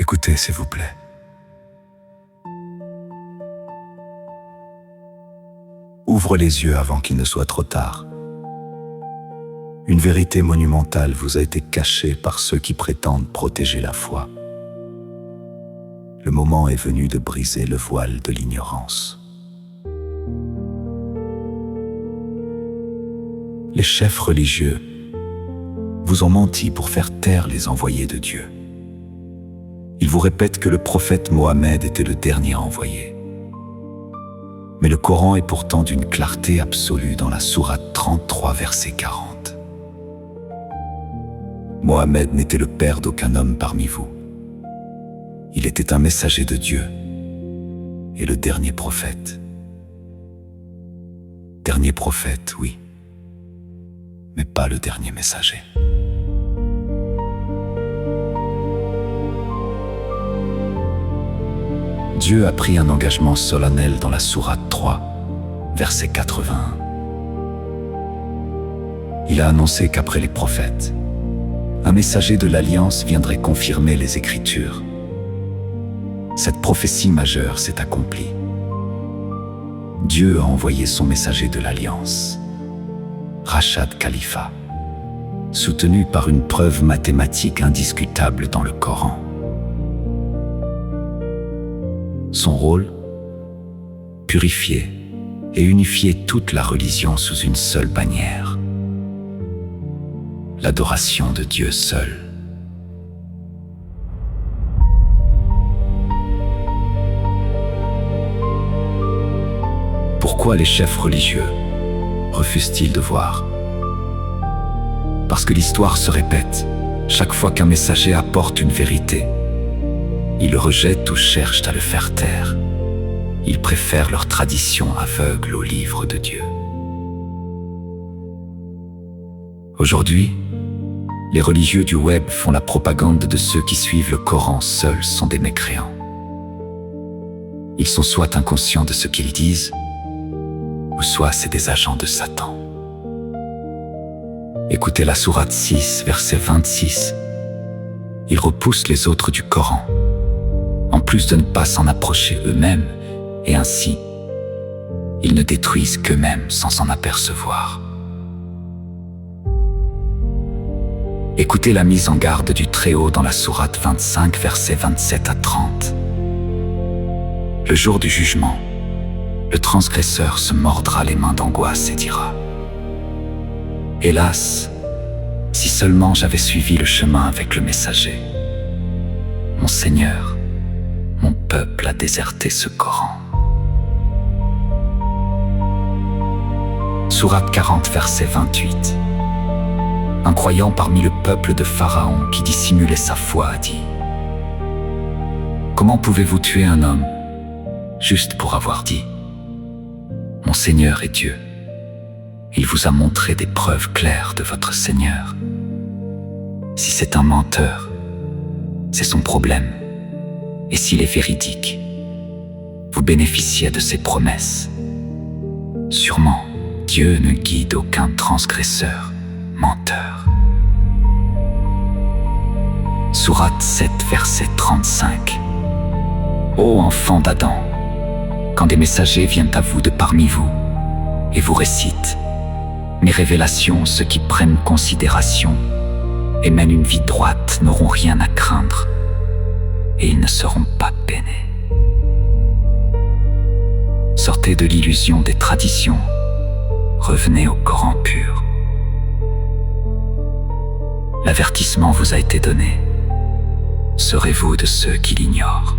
Écoutez, s'il vous plaît. Ouvre les yeux avant qu'il ne soit trop tard. Une vérité monumentale vous a été cachée par ceux qui prétendent protéger la foi. Le moment est venu de briser le voile de l'ignorance. Les chefs religieux vous ont menti pour faire taire les envoyés de Dieu. Ils vous répètent que le prophète Mohammed était le dernier envoyé. Mais le Coran est pourtant d'une clarté absolue dans la sourate 33, verset 40. Mohammed n'était le père d'aucun homme parmi vous. Il était un messager de Dieu et le dernier prophète. Dernier prophète, oui, mais pas le dernier messager. Dieu a pris un engagement solennel dans la sourate 3, verset 81. Il a annoncé qu'après les prophètes, un messager de l'Alliance viendrait confirmer les Écritures. Cette prophétie majeure s'est accomplie. Dieu a envoyé son messager de l'Alliance, Rachad Khalifa, soutenu par une preuve mathématique indiscutable dans le Coran. Son rôle? Purifier et unifier toute la religion sous une seule bannière. L'adoration de Dieu seul. Pourquoi les chefs religieux refusent-ils de voir? Parce que l'histoire se répète. Chaque fois qu'un messager apporte une vérité, ils le rejettent ou cherchent à le faire taire. Ils préfèrent leur tradition aveugle au livre de Dieu. Aujourd'hui, les religieux du web font la propagande de ceux qui suivent le Coran seuls sont des mécréants. Ils sont soit inconscients de ce qu'ils disent, ou soit c'est des agents de Satan. Écoutez la sourate 6, verset 26. Ils repoussent les autres du Coran, en plus de ne pas s'en approcher eux-mêmes, et ainsi, ils ne détruisent qu'eux-mêmes sans s'en apercevoir. Écoutez la mise en garde du Très-Haut dans la sourate 25, versets 27 à 30. Le jour du jugement, le transgresseur se mordra les mains d'angoisse et dira : hélas, si seulement j'avais suivi le chemin avec le messager. Mon Seigneur, mon peuple a déserté ce Coran. Sourate 40, verset 28. Un croyant parmi le peuple de Pharaon qui dissimulait sa foi a dit : comment pouvez-vous tuer un homme juste pour avoir dit : mon Seigneur est Dieu? Il vous a montré des preuves claires de votre Seigneur. Si c'est un menteur, c'est son problème. Et s'il est véridique, vous bénéficiez de ses promesses. Sûrement, Dieu ne guide aucun transgresseur, menteur. Sourate 7, verset 35. Ô enfants d'Adam, quand des messagers viennent à vous de parmi vous, et vous récitent mes révélations, ceux qui prennent considération et mènent une vie droite n'auront rien à craindre, et ils ne seront pas peinés. Sortez de l'illusion des traditions, revenez au Coran pur. L'avertissement vous a été donné. Serez-vous de ceux qui l'ignorent ?